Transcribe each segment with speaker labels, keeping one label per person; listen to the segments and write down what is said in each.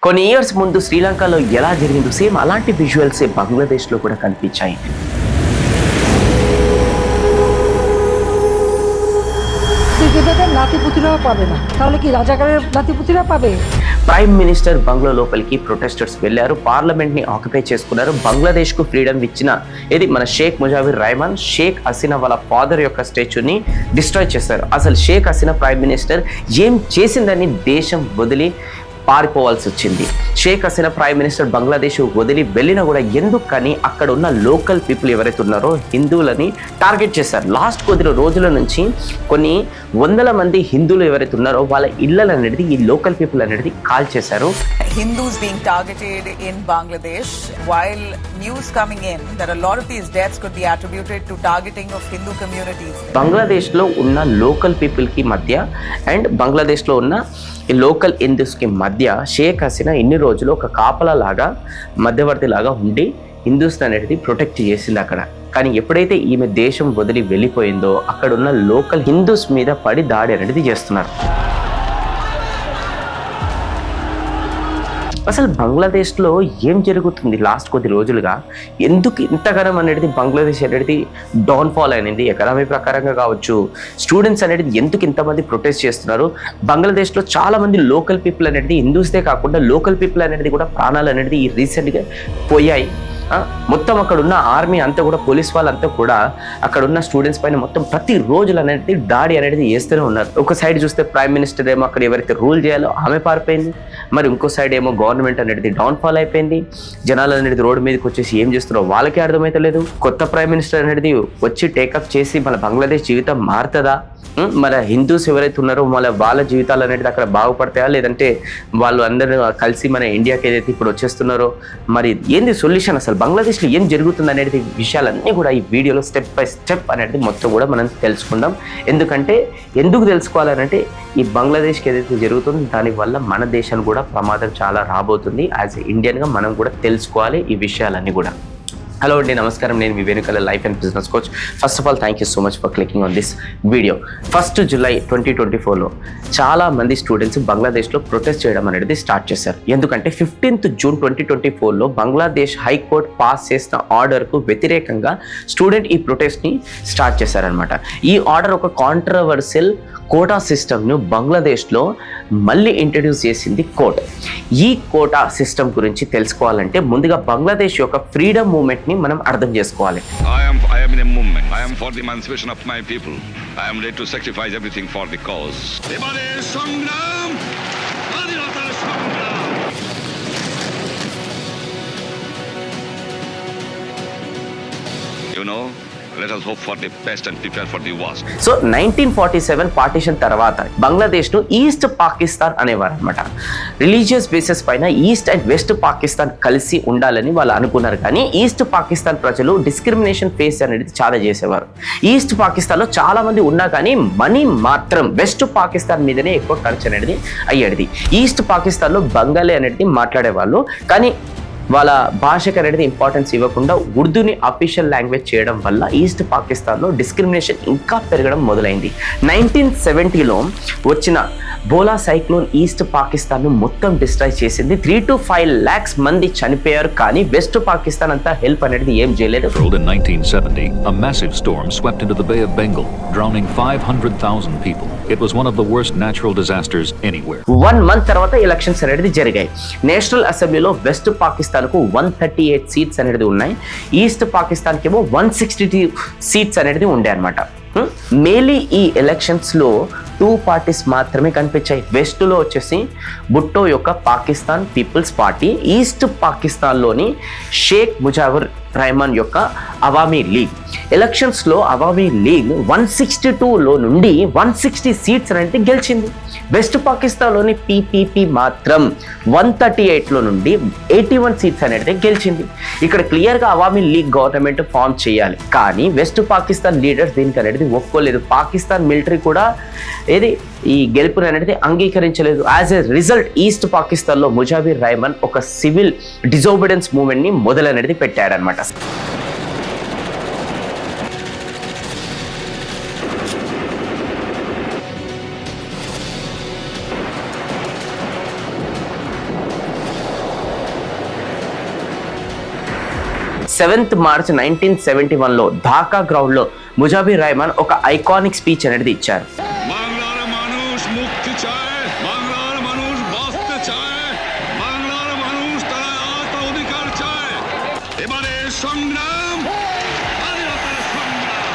Speaker 1: కొన్ని ఇయర్స్ ముందు శ్రీలంకలో ఎలా జరిగిందో సేమ్ అలాంటి విజువల్సే బంగ్లాదేశ్లో కూడా కనిపించాయి.
Speaker 2: নাতিপুতিরাও পাবে না, তাহলে কি রাজাকারের নাতিপুতিরা পাবে?
Speaker 1: ప్రైమ్ మినిస్టర్ బంగ్లా లోపలికి ప్రొటెస్టర్స్ వెళ్ళారు, పార్లమెంట్ ని ఆక్యుపై చేసుకున్నారు. బంగ్లాదేశ్ కు ఫ్రీడమ్ ఇచ్చిన ఇది మన షేక్ ముజావిర్ రెహమాన్, షేక్ హసీనా వాళ్ళ ఫాదర్ యొక్క స్టాచ్యూని డిస్ట్రాయ్ చేశారు. అసలు షేక్ హసీనా ప్రైమ్ మినిస్టర్ ఏం చేసిందని దేశం వదిలి పారిపోవాల్సి వచ్చింది. షేక్ హసీనా ప్రైమ్ మినిస్టర్ బంగ్లాదేశ్ వదిలి వెళ్ళినా కూడా ఎందుకని అక్కడ ఉన్న లోకల్ పీపుల్ ఎవరైతే ఉన్నారో హిందువులని టార్గెట్ చేశారు. లాస్ట్ కొద్ది రోజుల నుంచి కొన్ని వందల మంది హిందువులు ఎవరైతే ఉన్నారో వాళ్ళ ఇళ్ళలు అనేది ఈ లోకల్ పీపుల్ అనేది కాల్ చేశారు.
Speaker 3: Hindus being targeted in Bangladesh, while news coming in that a lot of these deaths could be attributed to targeting of Hindu communities.
Speaker 1: Bangladesh లో ఉన్న లోకల్ పీపుల్ కి మధ్య అండ్ బంగ్లాదేశ్ లో ఉన్న ఈ లోకల్ హిందూస్ కి మధ్య షేక్ హసీనా ఇన్ని రోజులు ఒక కాపలా లాగా మధ్యవర్తి లాగా ఉండి హిందూస్ అనేది ప్రొటెక్ట్ చేసింది అక్కడ. కానీ ఎప్పుడైతే ఈమె దేశం వదిలి వెళ్ళిపోయిందో అక్కడ ఉన్న లోకల్ హిందూస్ మీద పడి దాడి అనేది చేస్తున్నారు. అసలు బంగ్లాదేశ్లో ఏం జరుగుతుంది లాస్ట్ కొద్ది రోజులుగా, ఎందుకు ఇంతగానం అనేది బంగ్లాదేశ్ అనేది డౌన్ఫాల్ అనేది ఎకనామీ ప్రకారంగా కావచ్చు, స్టూడెంట్స్ అనేది ఎందుకు ఇంతమంది ప్రొటెస్ట్ చేస్తున్నారు, బంగ్లాదేశ్లో చాలా మంది లోకల్ పీపుల్ అనేది హిందూస్దే కాకుండా లోకల్ పీపుల్ అనేది కూడా ప్రాణాలు అనేది రీసెంట్గా పోయాయి. మొత్తం అక్కడ ఉన్న ఆర్మీ అంతా కూడా పోలీస్ వాళ్ళంతా కూడా అక్కడ ఉన్న స్టూడెంట్స్ పైన మొత్తం ప్రతి రోజులు అనేది దాడి అనేది చేస్తూనే ఉన్నారు. ఒక సైడ్ చూస్తే ప్రైమ్ మినిస్టర్ ఏమో అక్కడ ఎవరైతే రూల్ చేయాలో ఆమె పారిపోయింది, మరి ఇంకో సైడ్ ఏమో గవర్నమెంట్ అనేది డౌన్ఫాల్ అయిపోయింది. జనాలు అనేది రోడ్డు మీదకి వచ్చేసి ఏం చేస్తున్నారో వాళ్ళకే అర్థమైతలేదు. కొత్త ప్రైమ్ మినిస్టర్ అనేది వచ్చి టేకప్ చేసి మన బంగ్లాదేశ్ జీవితం మారుతుందా, మన హిందూస్ ఎవరైతే ఉన్నారో వాళ్ళ జీవితాలు అనేది అక్కడ బాగుపడతాయా, లేదంటే వాళ్ళు అందరూ కలిసి మన ఇండియాకి ఏదైతే ఇప్పుడు వచ్చేస్తున్నారో మరి ఏంది సొల్యూషన్, అసలు బంగ్లాదేశ్లో ఏం జరుగుతుంది అనేది విషయాలన్నీ కూడా ఈ వీడియోలో స్టెప్ బై స్టెప్ అనేది మొత్తం కూడా మనం తెలుసుకుందాం. ఎందుకు తెలుసుకోవాలనంటే ఈ బంగ్లాదేశ్కి ఏదైతే జరుగుతుందో దానివల్ల మన దేశానికి కూడా ప్రమాదం చాలా రాబోతుంది. యాజ్ ఎ ఇండియన్గా మనం కూడా తెలుసుకోవాలి ఈ విషయాలన్నీ కూడా. హలో అండి, నమస్కారం. నేను మీ Venukala life and business coach. First of all thank you so much for clicking on this video. 1 July 2024లో చాలా మంది స్టూడెంట్స్ బంగ్లాదేశ్లో ప్రొటెస్ట్ చేయడం అనేది స్టార్ట్ చేశారు. ఎందుకంటే 15 జూన్ 2024లో బంగ్లాదేశ్ హైకోర్టు పాస్ చేసిన ఆర్డర్కు వ్యతిరేకంగా స్టూడెంట్ ఈ ప్రొటెస్ట్ని స్టార్ట్ చేశారనమాట. ఈ ఆర్డర్ ఒక కాంట్రవర్షియల్ కోటా సిస్టమ్ను బంగ్లాదేశ్లో మళ్ళీ ఇంట్రడ్యూస్ చేసింది కోర్ట్. ఈ కోటా సిస్టమ్ గురించి తెలుసుకోవాలంటే ముందుగా బంగ్లాదేశ్ యొక్క ఫ్రీడమ్ మూవ్మెంట్ని మనం అర్థం చేసుకోవాలి.
Speaker 4: I am in a movement. I am for the emancipation of my people. I am ready to sacrifice everything for the cause. Ebare Sangram! Adinata Sangram! You know, let us hope for the best and prepare for the worst.
Speaker 1: So 1947 partition తర్వాత బంగ్లాదేశ్ను east Pakistan అనేవారు అనమాట. Religious basis పైన east and west Pakistan కలిసి ఉండాలని వాళ్ళు అనుకున్నారు. కానీ east Pakistan ప్రజలు డిస్క్రిమినేషన్ ఫేస్ అనేది చాలా చేసేవారు. ఈస్ట్ పాకిస్తాన్లో చాలా మంది ఉన్నా కానీ మనీ మాత్రం వెస్ట్ పాకిస్తాన్ మీదనే ఎక్కువ ఖర్చు అనేది అయ్యేది. ఈస్ట్ పాకిస్తాన్లో బంగాలీ అనేది మాట్లాడేవాళ్ళు, కానీ వాళ్ళ భాషకు అనేది ఇంపార్టెన్స్ ఇవ్వకుండా ఉర్దూని అఫీషియల్ లాంగ్వేజ్ చేయడం వల్ల ఈస్ట్ పాకిస్తాన్లో డిస్క్రిమినేషన్ ఇంకా పెరగడం మొదలైంది. 1970లో వచ్చిన బోలా సైక్లోన్ ఈస్ట్ పాకిస్తాన్ను మొత్తం డిస్ట్రాయ్ చేసింది. 3 to 5 lakhs మంది చనిపోయారు, కానీ వెస్ట్ పాకిస్తాన్ అంతా హెల్ప్ అనేది ఏం చేయలేదు.
Speaker 5: In 1970, a massive storm swept into the Bay of Bengal, drowning 500,000 people. It was one of the worst natural disasters anywhere.
Speaker 1: 1 month తర్వాత ఎలక్షన్స్ అనేది జరిగాయి. నేషనల్ అసెంబ్లీలో వెస్ట్ పాకిస్తాన్కు 138 సీట్స్ అనేది ఉన్నాయి, ఈస్ట్ పాకిస్తాన్కి ఏమో 162 సీట్స్ అనేది ఉండే అనమాట. మేలీ ఈ ఎలక్షన్స్లో 2 పార్టీస్ మాత్రమే కనిపించాయి. వెస్ట్లో వచ్చేసి భుట్టో యొక్క పాకిస్తాన్ పీపుల్స్ పార్టీ, ఈస్ట్ పాకిస్తాన్లోని షేక్ ముజావిర్ రెహమాన్ యొక్క అవామీ లీగ్. ఎలక్షన్స్లో అవామీ లీగ్ 162లో నుండి 160 సీట్స్ అనేది గెలిచింది. వెస్ట్ పాకిస్తాన్లోని పీపీపీ మాత్రం 138లో నుండి 81 సీట్స్ అనేది గెలిచింది. ఇక్కడ క్లియర్గా అవామీ లీగ్ గవర్నమెంట్ ఫామ్ చేయాలి, కానీ వెస్ట్ పాకిస్తాన్ లీడర్స్ దీనికి అనేది ఒప్పుకోలేదు. పాకిస్తాన్ మిలిటరీ కూడా ఈ గెలుపుని అనేది అంగీకరించలేదు. యాజ్ ఎ రిజల్ట్ ఈస్ట్ పాకిస్తాన్లో ముజావిర్ రెహమాన్ ఒక సివిల్ డిజోబిడెన్స్ మూవ్మెంట్ని మొదలనేది పెట్టాడనమాట. 7th March 1971లో ఢాకా గ్రౌండ్లో ముజాబిర్ రెహమాన్ ఒక ఐకానిక్ స్పీచ్ అనేది ఇచ్చారు.
Speaker 4: বাংলার মানুষ মুক্তি চায়, বাংলার মানুষ বাঁচতে চায়, বাংলার মানুষ তারা আত্ম অধিকার চায়। এবারে সংগ্রাম, স্বাধীনতার সংগ্রাম।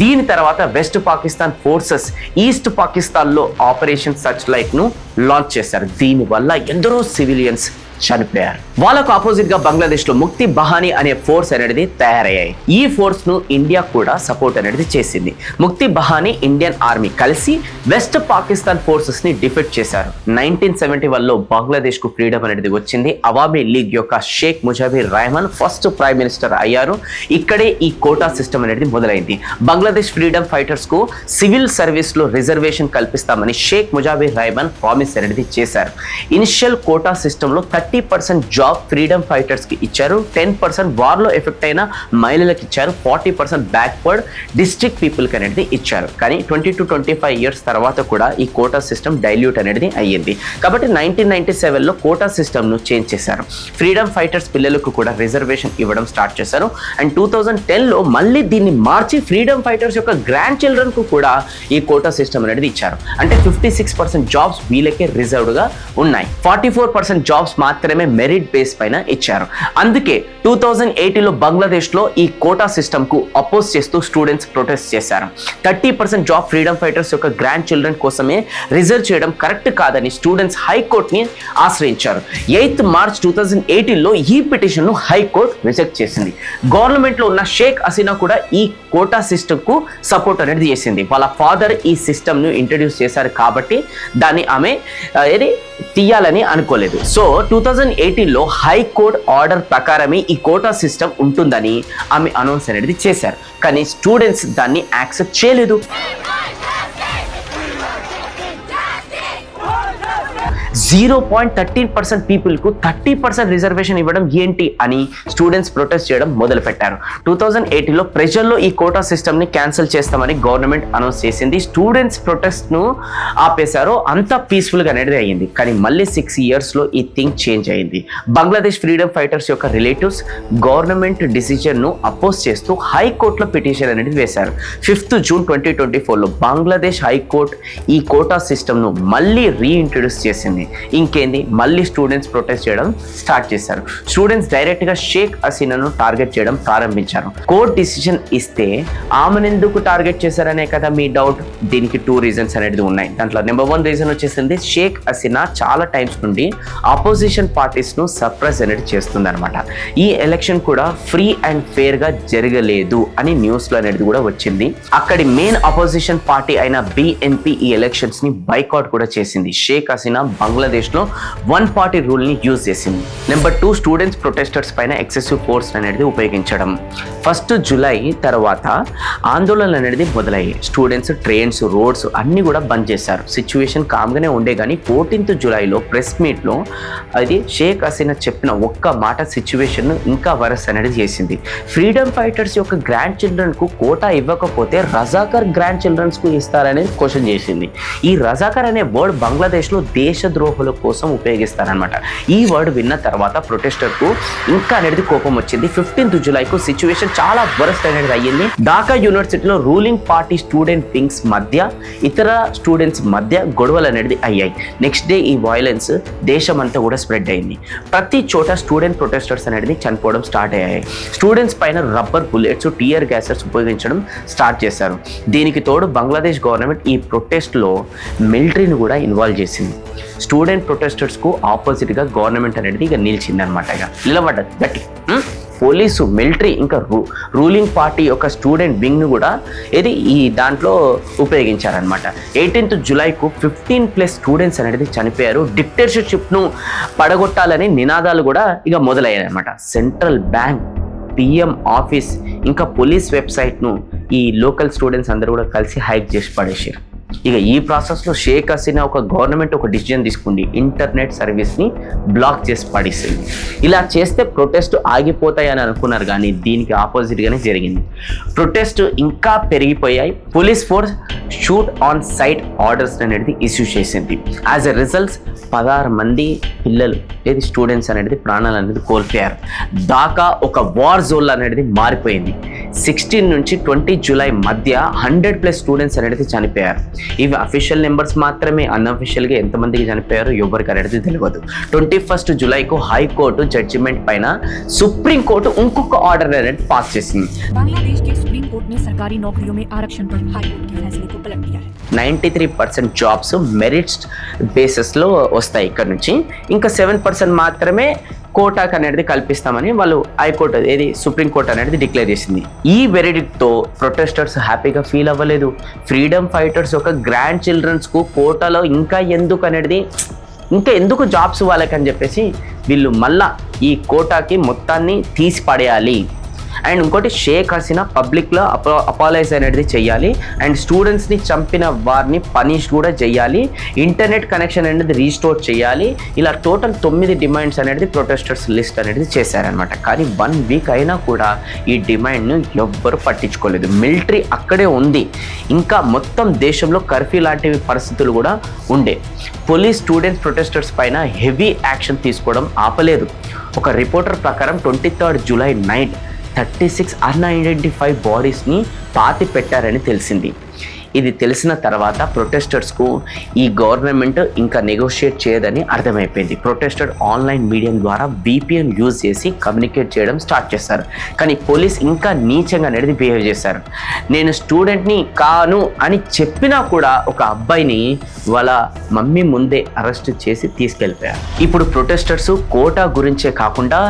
Speaker 1: దీని తర్వాత వెస్ట్ పాకిస్తాన్ ఫోర్సెస్ ఈస్ట్ పాకిస్తాన్లో ఆపరేషన్ సర్చ్ లైట్ ను లాంచ్ చేశారు. దీనివల్ల ఎందరో సివిలియన్స్ చనిపోయారు. వాళ్ళకు ఆపోజిట్ గా బంగ్లాదేశ్ లో ముక్తి బహానీ అనే ఫోర్స్ అనేది తయారయ్యాయి. ఈ ఫోర్స్ ను ఇండియా కూడా సపోర్ట్ అనేది చేసింది. ముక్తి బహానీ, ఇండియన్ ఆర్మీ కలిసి వెస్ట్ పాకిస్తాన్ ఫోర్సెస్ ని డిఫెక్ట్ చేశారు. 1971లో బంగ్లాదేశ్ కు ఫ్రీడమ్ అనేది వచ్చింది. అవామీ లీగ్ యొక్క Sheikh Mujibur Rahman first prime minister అయ్యారు. ఇక్కడే ఈ కోటా సిస్టమ్ అనేది మొదలైంది. బంగ్లాదేశ్ ఫ్రీడమ్ ఫైటర్స్ కు సివిల్ సర్వీస్ లో రిజర్వేషన్ కల్పిస్తామని షేక్ ముజాబిర్ రెహమాన్ ప్రామిస్ అనేది చేశారు. ఇనిషియల్ కోటా సిస్టమ్ లో 30% జాబ్ ఫ్రీడమ్ ఫైటర్స్ కి ఇచ్చారు. 10% వార్ లో ఎఫెక్ట్ అయిన మహిళలకు ఇచ్చారు. 40% బ్యాక్వర్డ్ డిస్ట్రిక్ట్ పీపుల్ కి అనేది ఇచ్చారు. కానీ 20 to 25 years తర్వాత కూడా ఈ కోటా సిస్టమ్ డైల్యూట్ అనేది అయ్యింది. కాబట్టి 1997లో కోటా సిస్టమ్ ను చేంజ్ చేశారు. ఫ్రీడమ్ ఫైటర్స్ పిల్లలకు కూడా రిజర్వేషన్ ఇవ్వడం స్టార్ట్ చేశారు. అండ్ 2010లో మళ్ళీ దీన్ని మార్చి ఫ్రీడమ్ ఫైటర్స్ యొక్క గ్రాండ్ చిల్డ్రన్ కు కూడా ఈ కోటా సిస్టమ్ అనేది ఇచ్చారు. అంటే 56% జాబ్స్ వీళ్ళకే రిజర్వ్డ్ గా ఉన్నాయి. 44% జాబ్స్ మాత్రమే మెరిట్ బేస్ పైన ఇచ్చారు. అందుకే 2018లో బంగ్లాదేశ్ లో ఈ కోటా సిస్టమ్ కు అపోజ్ చేస్తూ స్టూడెంట్స్ ప్రొటెస్ట్ చేశారు. 30% జాబ్ ఫ్రీడమ్ ఫైటర్స్ యొక్క గ్రాండ్ చిల్డ్రన్ కోసమే రిజర్వ్ చేయడం కరెక్ట్ కాదని స్టూడెంట్స్ హైకోర్ట్ ని ఆశ్రయించారు. 8th March 2018లో ఈ పిటిషన్ ను హైకోర్టు రిజెక్ట్ చేసింది. గవర్నమెంట్ లో ఉన్న షేక్ హసీనా కూడా ఈ కోటా సిస్టమ్ కు సపోర్ట్ అనేది చేసింది. వాళ్ళ ఫాదర్ ఈ సిస్టమ్ ను ఇంట్రడ్యూస్ చేశారు కాబట్టి దాన్ని ఆమె తీయాలని అనుకోలేదు. సో 2018లో హైకోర్టు ఆర్డర్ ప్రకారమే ఈ కోటా సిస్టమ్ ఉంటుందని ఆమె అనౌన్స్ అనేది చేశారు. కానీ స్టూడెంట్స్ దాన్ని యాక్సెప్ట్ చేయలేదు. 0.13% పీపుల్ కు 30% రిజర్వేషన్ ఇవ్వడం ఏంటి అని స్టూడెంట్స్ ప్రొటెస్ట్ చేయడం మొదలు పెట్టారు. 2018లో ప్రెషర్లో ఈ కోటా సిస్టమ్ ని క్యాన్సిల్ చేస్తామని గవర్నమెంట్ అనౌన్స్ చేసింది. స్టూడెంట్స్ ప్రొటెస్ట్ ను ఆపేశారు. అంతా పీస్ఫుల్ గా అనేది అయ్యింది. కానీ మళ్ళీ 6 years లో ఈ థింగ్ చేంజ్ అయింది. బంగ్లాదేశ్ ఫ్రీడమ్ ఫైటర్స్ యొక్క రిలేటివ్స్ గవర్నమెంట్ డిసిజన్ ను అపోజ్ చేస్తూ హైకోర్టులో పిటిషన్ అనేది వేశారు. 5th June 2024లో బంగ్లాదేశ్ హైకోర్టు ఈ కోటా సిస్టమ్ ను మళ్ళీ రీఇంట్రడ్యూస్ చేసింది. ఇంకేంది, మళ్ళీ స్టూడెంట్స్ ప్రొటెస్ట్ చేయడం స్టార్ట్ చేశారు. స్టూడెంట్స్ డైరెక్ట్ గా షేక్ హసీనాను టార్గెట్ చేయడం ప్రారంభించారు. కోర్ట్ డిసిజన్ ఇస్తే ఆమెను ఎందుకు టార్గెట్ చేశారనే కదా మీ డౌట్. దీనికి 2 reasons అనేది ఉన్నాయి. దాంట్లో నెంబర్ 1 రీజన్ వచ్చేసింది, షేక్ హసీనా చాలా టైమ్స్ నుండి ఆపోజిషన్ పార్టీస్ ను సప్రెస్ అనేది చేస్తుంది అనమాట. ఈ ఎలక్షన్ కూడా ఫ్రీ అండ్ ఫేర్ గా జరగలేదు అని న్యూస్ లో అనేది కూడా వచ్చింది. అక్కడి మెయిన్ ఆపోజిషన్ పార్టీ అయిన BNP ఈ ఎలక్షన్స్ ని బైకాట్ కూడా చేసింది. షేక్ హసీనా బంగ్లాదేశ్ లో 1 party రూల్ ని యూజ్ చేసింది. నెంబర్ 2, స్టూడెంట్స్ ప్రొటెస్టర్స్ పైన ఎక్సెసివ్ ఫోర్స్ అనేది ఉపయోగించడం. 1st July తర్వాత ఆందోళనలు అనేది మొదలయ్యాయి. స్టూడెంట్స్ ట్రైన్స్, రోడ్స్ అన్ని కూడా బంద్ చేశారు. సిచ్యువేషన్ కామ్గానే ఉండే కానీ 14th Julyలో ప్రెస్ మీట్ లో అది షేక్ హసీనా చెప్పిన ఒక్క మాట సిచ్యువేషన్ ఇంకా వరస్ అనేది చేసింది. ఫ్రీడమ్ ఫైటర్స్ యొక్క గ్రాండ్ చిల్డ్రన్ కు కోటా ఇవ్వకపోతే రజాకర్ గ్రాండ్ చిల్డ్రన్స్ కు ఇస్తారనేది క్వశ్చన్ చేసింది. ఈ రజాకర్ అనే వర్డ్ బంగ్లాదేశ్ లో దేశద్రోహుల కోసం ఉపయోగిస్తారనమాట. ఈ వర్డ్ విన్న తర్వాత ప్రొటెస్టర్ కు ఇంకా అనేది కోపం వచ్చింది. 15th Julyకు సిచ్యువేషన్ చాలా వరస్ట్ అనేది అయ్యింది. ఢాకా యూనివర్సిటీలో రూలింగ్ పార్టీ స్టూడెంట్ వింగ్స్ మధ్య ఇతర స్టూడెంట్స్ మధ్య గొడవలు అనేది అయ్యాయి. నెక్స్ట్ డే ఈ వైలెన్స్ దేశమంతా కూడా స్ప్రెడ్ అయింది. ప్రతి చోట స్టూడెంట్ ప్రొటెస్టర్స్ అనేది చనిపోవడం స్టార్ట్ అయ్యాయి. స్టూడెంట్స్ పైన రబ్బర్ బుల్లెట్స్, టీయర్ గ్యాసెస్ ఉపయోగించడం స్టార్ట్ చేశారు. దీనికి తోడు బంగ్లాదేశ్ గవర్నమెంట్ ఈ ప్రొటెస్ట్ లో మిలిటరీని కూడా ఇన్వాల్వ్ చేసింది. స్టూడెంట్ ప్రొటెస్టర్స్ కు ఆపోజిట్ గా గవర్నమెంట్ అనేది ఇక నిలిచింది అనమాట. ఇక నిలబడ్డది గట్టి. పోలీసు, మిలిటరీ ఇంకా రూలింగ్ పార్టీ యొక్క స్టూడెంట్ వింగ్ ను కూడా ఈ దాంట్లో ఉపయోగించారనమాట. 18th Julyకు 15+ స్టూడెంట్స్ అనేది చనిపోయారు. డిక్టేటర్షిప్ ను పడగొట్టాలని నినాదాలు కూడా ఇక మొదలయ్యాయి అనమాట. సెంట్రల్ బ్యాంక్, PM ఆఫీస్ ఇంకా పోలీస్ వెబ్సైట్ ను ఈ లోకల్ స్టూడెంట్స్ అందరూ కూడా కలిసి హైక్ చేసి పడేసారు. ఇక ఈ ప్రాసెస్లో షేక్ హసీనా గవర్నమెంట్ ఒక డిసిజన్ తీసుకుంది, ఇంటర్నెట్ సర్వీస్ని బ్లాక్ చేసి పడేసింది. ఇలా చేస్తే ప్రొటెస్ట్ ఆగిపోతాయని అనుకున్నారు కానీ దీనికి ఆపోజిట్గానే జరిగింది. ప్రొటెస్ట్ ఇంకా పెరిగిపోయాయి. Police force shoot on site orders అనేది ఇష్యూ చేసింది. యాజ్ ఎ రిజల్ట్స్ 16 మంది పిల్లలు ఏది స్టూడెంట్స్ అనేది ప్రాణాలు అనేది కోల్పోయారు. ఢాకా ఒక వార్ జోన్ అనేది మారిపోయింది. 16 నుంచి 20 జూలై మధ్య 100+ స్టూడెంట్స్ అనేది చనిపోయారు. ఇవి అఫీషియల్ నెంబర్స్ మాత్రమే. అన్అఫీషియల్గా ఎంతమందికి చనిపోయారో ఎవరికి అనేది తెలియదు. 21 జూలైకు హైకోర్టు జడ్జిమెంట్ పైన సుప్రీంకోర్టు ఇంకొక ఆర్డర్ అనేది పాస్ చేసింది.
Speaker 6: बांग्लादेश के सुप्रीम कोर्ट ने सरकारी नौकरियों में आरक्षण पर हाईकोर्ट के फैसले को पलट दिया है.
Speaker 1: 93% జాబ్స్ మెరిట్స్ బేసిస్లో వస్తాయి ఇక్కడ నుంచి. ఇంకా 7% మాత్రమే కోటాకు అనేది కల్పిస్తామని వాళ్ళు హైకోర్టు ఏది సుప్రీంకోర్టు అనేది డిక్లేర్ చేసింది. ఈ వెరిడిక్ట్తో ప్రొటెస్టర్స్ హ్యాపీగా ఫీల్ అవ్వలేదు. ఫ్రీడమ్ ఫైటర్స్ యొక్క గ్రాండ్ చిల్డ్రన్స్కు కోటాలో ఇంకా ఎందుకు జాబ్స్ వాళ్ళకని చెప్పేసి వీళ్ళు మళ్ళా ఈ కోటాకి మొత్తాన్ని తీసి పడేయాలి. అండ్ ఇంకోటి షేక్ హసీనా పబ్లిక్లో అపాలైజ్ అనేది చేయాలి. అండ్ స్టూడెంట్స్ని చంపిన వారిని పనిష్ కూడా చేయాలి. ఇంటర్నెట్ కనెక్షన్ అనేది రీస్టోర్ చేయాలి. ఇలా టోటల్ 9 డిమాండ్స్ అనేది ప్రొటెస్టర్స్ లిస్ట్ అనేది చేశారనమాట. కానీ 1 వీక్ అయినా కూడా ఈ డిమాండ్ను ఎవ్వరు పట్టించుకోలేదు. మిలిటరీ అక్కడే ఉంది. ఇంకా మొత్తం దేశంలో కర్ఫ్యూ లాంటివి పరిస్థితులు కూడా ఉండే. పోలీస్ స్టూడెంట్స్ ప్రొటెస్టర్స్ పైన హెవీ యాక్షన్ తీసుకోవడం ఆపలేదు. ఒక రిపోర్టర్ ప్రకారం 23 జూలై నైట్ 36 అన్ఐడెంటిఫైడ్ బాడీస్ని పాతి పెట్టారని తెలిసింది. ఇది తెలిసిన తర్వాత ప్రొటెస్టర్స్కు ఈ గవర్నమెంట్ ఇంకా నెగోషియేట్ చేయదని అర్థమైపోయింది. ప్రొటెస్టర్ ఆన్లైన్ మీడియం ద్వారా VPN యూజ్ చేసి కమ్యూనికేట్ చేయడం స్టార్ట్ చేశారు. కానీ పోలీస్ ఇంకా నీచంగా అనేది బిహేవ్ చేశారు. నేను స్టూడెంట్ని కాను అని చెప్పినా కూడా ఒక అబ్బాయిని వాళ్ళ మమ్మీ ముందే అరెస్ట్ చేసి తీసుకెళ్ళిపోయారు. ఇప్పుడు ప్రొటెస్టర్స్ కోటా గురించే కాకుండా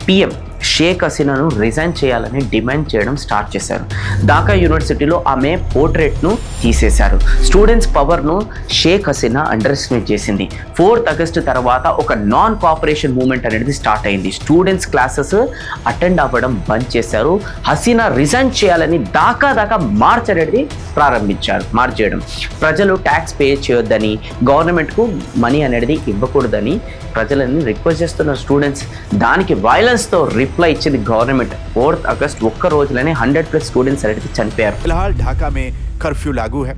Speaker 1: PM షేక్ హసీనాను రిజైన్ చేయాలని డిమాండ్ చేయడం స్టార్ట్ చేశారు. ఢాకా యూనివర్సిటీలో ఆమె పోర్ట్రేట్ను తీసేశారు. స్టూడెంట్స్ పవర్ను షేక్ హసీనా అండర్ ఎస్టిమేట్ చేసింది. 4th ఆగస్టు తర్వాత ఒక నాన్ కోఆపరేషన్ మూవ్మెంట్ అనేది స్టార్ట్ అయింది. స్టూడెంట్స్ క్లాసెస్ అటెండ్ అవ్వడం బంద్ చేశారు. హసీనా రిజైన్ చేయాలని దాకా మార్చ్ అనేది మార్చ్ చేయడం. ప్రజలు ట్యాక్స్ పే చేయొద్దని, గవర్నమెంట్కు మనీ అనేది ఇవ్వకూడదని ప్రజలని రిక్వెస్ట్ చేస్తున్న స్టూడెంట్స్. దానికి వైలెన్స్తో రిప్లై ఇచ్చింది గవర్నమెంట్. 4th ఆగస్ట్ ఒక్క రోజులోనే 100+ స్టూడెంట్స్ అనేది చనిపోయారు.
Speaker 7: फिलहाल ढाका में कर्फ्यू लागू है.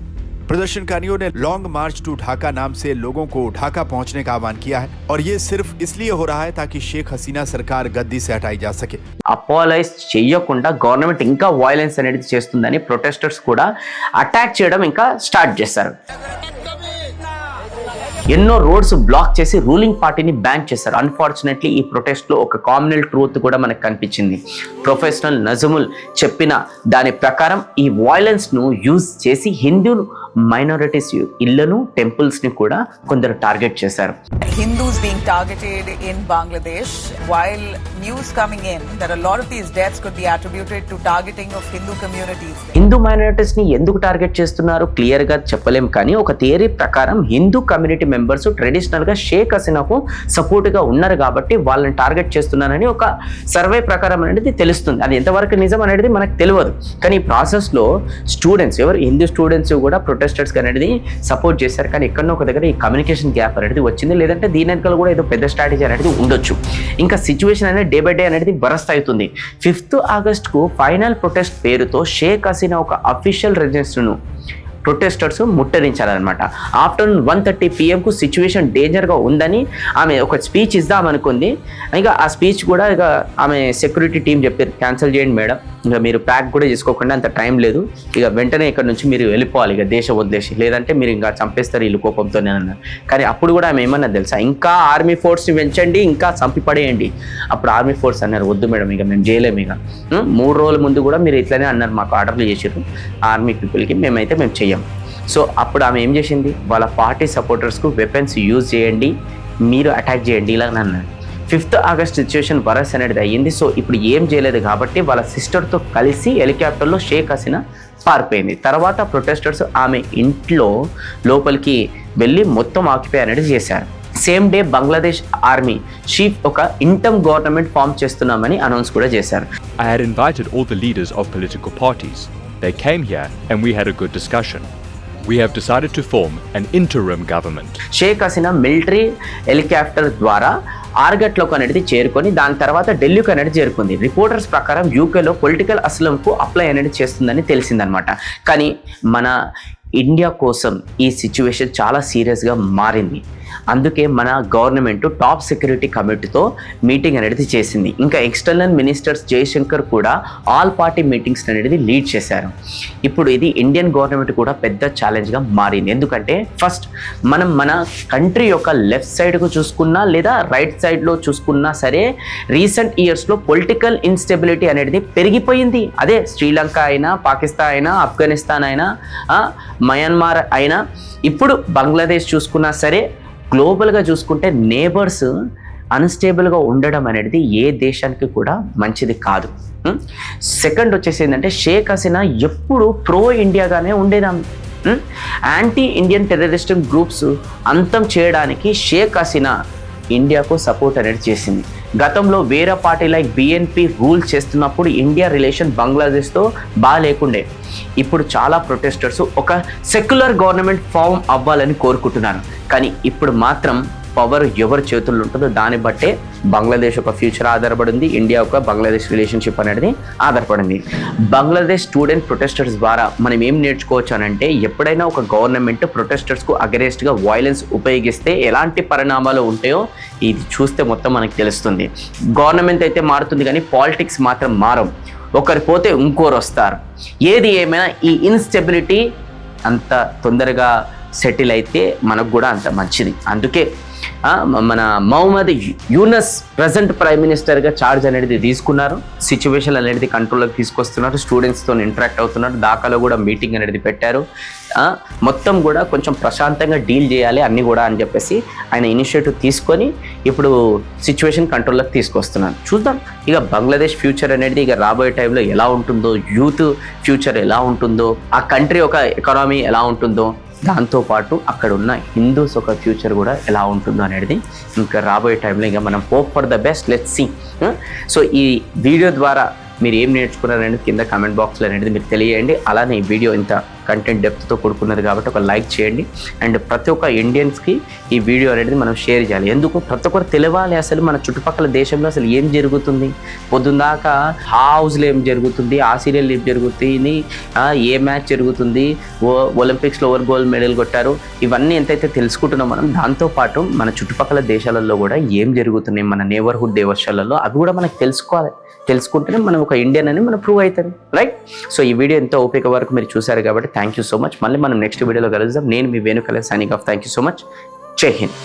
Speaker 7: प्रदर्शनकारियों ने लॉन्ग मार्च टू ढाका नाम से लोगों को ढाका पहुंचने का आह्वान किया है और ये सिर्फ इसलिए हो रहा है ताकि शेख हसीना सरकार गद्दी से हटाई जा सके.
Speaker 1: అపాలైజ్ చేయకుండా గవర్నమెంట్ ఇంకా వైలెన్స్ అనేది చేస్తుందని ప్రొటెస్టర్స్ కూడా అటాక్ చేయడం ఇంకా స్టార్ట్ చేశారు. ఎన్నో రోడ్స్ బ్లాక్ చేసి రూలింగ్ పార్టీని బ్యాన్ చేశారు. అన్ఫార్చునేట్లీ ఈ ప్రొటెస్ట్లో ఒక కామనల్ ట్రూత్ కూడా మనకు కనిపించింది. ప్రొఫెషనల్ నజముల్ చెప్పిన దాని ప్రకారం ఈ వైలెన్స్ను యూజ్ చేసి హిందూ మైనారిటీస్ ఇళ్లను, టెంపుల్స్ని కూడా కొందరు టార్గెట్ చేశారు.
Speaker 3: Hindus being targeted in Bangladesh. While news coming in that a lot of these deaths could be attributed to targeting of Hindu communities.
Speaker 1: Hindu మైనారిటీస్ని ఎందుకు టార్గెట్ చేస్తున్నారు క్లియర్గా చెప్పలేం. కానీ ఒక థియరీ ప్రకారం హిందూ కమ్యూనిటీ మెంబర్స్ ట్రెడిషనల్గా షేక్ హసీనాకు సపోర్ట్గా ఉన్నారు కాబట్టి వాళ్ళని టార్గెట్ చేస్తున్నారని ఒక సర్వే ప్రకారం అనేది తెలుస్తుంది. అది ఎంతవరకు నిజం అనేది మనకు తెలియదు. కానీ ఈ ప్రాసెస్లో స్టూడెంట్స్ హిందూ స్టూడెంట్స్ కూడా ప్రొటెస్టర్స్ అనేది సపోర్ట్ చేశారు. కానీ ఎక్కడో ఒక దగ్గర ఈ కమ్యూనికేషన్ గ్యాప్ అనేది వచ్చింది. లేదంటే దీని వెనకాల కూడా ఏదో పెద్ద స్ట్రాటజీ అనేది ఉండొచ్చు. ఇంకా సిచ్యువేషన్ అనేది డే బై డే అనేది వరస్ట్ అవుతుంది. 5th ఆగస్టుకు ఫైనల్ ప్రొటెస్ట్ పేరుతో షేక్ హసీనా ఒక అఫీషియల్ రెసిడెన్స్ను ప్రొటెస్టర్స్ ముట్టడించారనమాట. ఆఫ్టర్నూన్ 1:30 PM సిచ్యువేషన్ డేంజర్గా ఉందని ఆమె ఒక స్పీచ్ ఇద్దామనుకుంది. ఇక ఆ స్పీచ్ కూడా ఇక ఆమె సెక్యూరిటీ టీం చెప్పారు, క్యాన్సిల్ చేయండి మేడం, ఇక మీరు ప్యాక్ కూడా చేసుకోకుండా అంత టైం లేదు, ఇక వెంటనే ఇక్కడ నుంచి మీరు వెళ్ళిపోవాలి ఇక దేశం వదిలేసి, లేదంటే మీరు ఇంకా చంపేస్తారు వీళ్ళు కోపంతోనే అన్నారు. కానీ అప్పుడు కూడా ఆమె ఏమన్నా తెలుసా, ఇంకా ఆర్మీ ఫోర్స్ని పెంచండి, ఇంకా చంపిపడేయండి. అప్పుడు ఆర్మీ ఫోర్స్ అన్నారు వద్దు మేడం, ఇక మేము చేయలేము. ఇక 3 రోజుల ముందు కూడా మీరు ఇట్లనే అన్నారు, మాకు ఆర్డర్లు చేసారు ఆర్మీ పీపుల్కి, మేము చెయ్యం. సో అప్పుడు ఆమె ఏం చేసింది, వాళ్ళ పార్టీ సపోర్టర్స్కు వెపన్స్ యూజ్ చేయండి, మీరు అటాక్ చేయండి ఇలా అన్నారు. 5th ఆగస్ట్ సిచ్యువేషన్ వరస్ అనేది అయ్యింది. సో ఇప్పుడు ఏం చేయలేదు కాబట్టి వాళ్ళ సిస్టర్తో కలిసి హెలికాప్టర్లో షేక్ హసీనా పారిపోయింది. తర్వాత ప్రొటెస్టర్స్ ఆమె ఇంట్లో లోపలికి వెళ్ళి మొత్తం ఆక్యుపై అనేది చేశారు. Same day Bangladesh army chief ఒక ఇంటర్మ్ గవర్నమెంట్ ఫామ్ చేస్తున్నామని అనౌన్స్ కూడా చేశారు.
Speaker 8: I had invited all the leaders of political parties. They came here and we had a good discussion. We have decided to form an interim government.
Speaker 1: Sheikh Hasina military helicopter ద్వారా ఆర్గట్లోకి అనేది చేరుకొని దాని తర్వాత ఢిల్లీకి అనేది చేరుకుంది. రిపోర్టర్స్ ప్రకారం యూకేలో పొలిటికల్ అసలంకు అప్లై అనేది చేస్తుందని తెలిసిందనమాట. కానీ మన ఇండియా కోసం ఈ సిచ్యువేషన్ చాలా సీరియస్గా మారింది. అందుకే మన గవర్నమెంట్ టాప్ సెక్యూరిటీ కమిటీతో మీటింగ్ అనేది చేసింది. ఇంకా ఎక్స్టర్నల్ మినిస్టర్స్ జయశంకర్ కూడా ఆల్ పార్టీ మీటింగ్స్ అనేది లీడ్ చేశారు. ఇప్పుడు ఇది ఇండియన్ గవర్నమెంట్ కూడా పెద్ద ఛాలెంజ్గా మారింది. ఎందుకంటే ఫస్ట్ మనం మన కంట్రీ యొక్క లెఫ్ట్ సైడ్కు చూసుకున్నా లేదా రైట్ సైడ్లో చూసుకున్నా సరే రీసెంట్ ఇయర్స్లో పొలిటికల్ ఇన్స్టెబిలిటీ అనేది పెరిగిపోయింది. అదే శ్రీలంక అయినా, పాకిస్తాన్ అయినా, ఆఫ్ఘనిస్తాన్ అయినా, మయన్మార్ అయినా, ఇప్పుడు బంగ్లాదేశ్ చూసుకున్నా సరే గ్లోబల్గా చూసుకుంటే నేబర్స్ అన్స్టేబుల్గా ఉండడం అనేది ఏ దేశానికి కూడా మంచిది కాదు. సెకండ్ వచ్చేసి ఏంటంటే షేక్ హసీనా ఎప్పుడు ప్రో ఇండియాగానే ఉండేదాం. యాంటీ ఇండియన్ టెర్రరిస్ట్ గ్రూప్స్ అంతం చేయడానికి షేక్ హసీనా ఇండియాకు సపోర్ట్ అనేది చేసింది. గతంలో వేరే పార్టీ లైక్ బిఎన్పి రూల్ చేస్తున్నప్పుడు ఇండియా రిలేషన్ బంగ్లాదేశ్తో బాగా లేకుండే. ఇప్పుడు చాలా ప్రొటెస్టర్స్ ఒక సెక్యులర్ గవర్నమెంట్ ఫామ్ అవ్వాలని కోరుకుంటున్నారు. కానీ ఇప్పుడు మాత్రం పవర్ ఎవరి చేతుల్లో ఉంటుందో దాన్ని బట్టే బంగ్లాదేశ్ ఒక ఫ్యూచర్ ఆధారపడింది, ఇండియా ఒక బంగ్లాదేశ్ రిలేషన్షిప్ అనేది ఆధారపడింది. బంగ్లాదేశ్ స్టూడెంట్ ప్రొటెస్టర్స్ ద్వారా మనం ఏం నేర్చుకోవచ్చు అని అంటే ఎప్పుడైనా ఒక గవర్నమెంట్ ప్రొటెస్టర్స్కు అగెన్స్ట్గా వైలెన్స్ ఉపయోగిస్తే ఎలాంటి పరిణామాలు ఉంటాయో ఇది చూస్తే మొత్తం మనకు తెలుస్తుంది. గవర్నమెంట్ అయితే మారుతుంది కానీ పాలిటిక్స్ మాత్రం మారం. ఒకరు పోతే ఇంకోరు వస్తారు. ఏది ఏమైనా ఈ ఇన్స్టెబిలిటీ అంత తొందరగా సెటిల్ అయితే మనకు కూడా అంత మంచిది. అందుకే మన మహమ్మద్ యూనస్ ప్రజెంట్ ప్రైమ్ మినిస్టర్గా ఛార్జ్ అనేది తీసుకున్నారు. సిచ్యువేషన్ అనేది కంట్రోల్లోకి తీసుకొస్తున్నారు. స్టూడెంట్స్తో ఇంటరాక్ట్ అవుతున్నారు. ఢాకాలో కూడా మీటింగ్ అనేది పెట్టారు. మొత్తం కూడా కొంచెం ప్రశాంతంగా డీల్ చేయాలి అన్నీ కూడా అని చెప్పేసి ఆయన ఇనిషియేటివ్ తీసుకొని ఇప్పుడు సిచ్యువేషన్ కంట్రోల్లోకి తీసుకొస్తున్నారు. చూద్దాం ఇక బంగ్లాదేశ్ ఫ్యూచర్ అనేది ఇక రాబోయే టైంలో ఎలా ఉంటుందో, యూత్ ఫ్యూచర్ ఎలా ఉంటుందో, ఆ కంట్రీ ఒక ఎకానమీ ఎలా ఉంటుందో, దాంతోపాటు అక్కడ ఉన్న హిందూస్ ఒక ఫ్యూచర్ కూడా ఎలా ఉంటుందో అనేది ఇంకా రాబోయే టైంలో ఇంకా మనం hope for the best, let's see. So ఈ వీడియో ద్వారా మీరు ఏం నేర్చుకున్నారనేది కింద కామెంట్ బాక్స్లో అనేది మీరు తెలియజేయండి. అలానే ఈ వీడియో ఇంత కంటెంట్ డెప్త్తో కూడుకున్నది కాబట్టి ఒక లైక్ చేయండి. అండ్ ప్రతి ఒక్క ఇండియన్స్కి ఈ వీడియో అనేది మనం షేర్ చేయాలి. ఎందుకు ప్రతి ఒక్కరు తెలియాలి అసలు మన చుట్టుపక్కల దేశంలో అసలు ఏం జరుగుతుంది, పొద్దున్నాక హౌస్లో ఏం జరుగుతుంది, ఆ సీరియల్ ఏం జరుగుతుంది, ఏ మ్యాచ్ జరుగుతుంది, ఒలింపిక్స్లో ఎవరు గోల్డ్ మెడల్ కొట్టారు, ఇవన్నీ ఎంతైతే తెలుసుకుంటున్నాం మనం, దాంతోపాటు మన చుట్టుపక్కల దేశాలలో కూడా ఏం జరుగుతున్నాయి మన నేబర్హుడ్ దేశాలలో అవి కూడా మనకు తెలుసుకోవాలి. తెలుసుకుంటేనే మనం ఒక ఇండియన్ అని మనం ప్రూవ్ అవుతాం, రైట్? సో ఈ వీడియో ఎంతో ఓపిక వరకు మీరు చూసారు కాబట్టి థ్యాంక్ యూ సో మచ్. మళ్ళీ మనం నెక్స్ట్ వీడియోలో కలుద్దాం. నేను మీ Venukala signing off. Thank you so much. Jai Hind.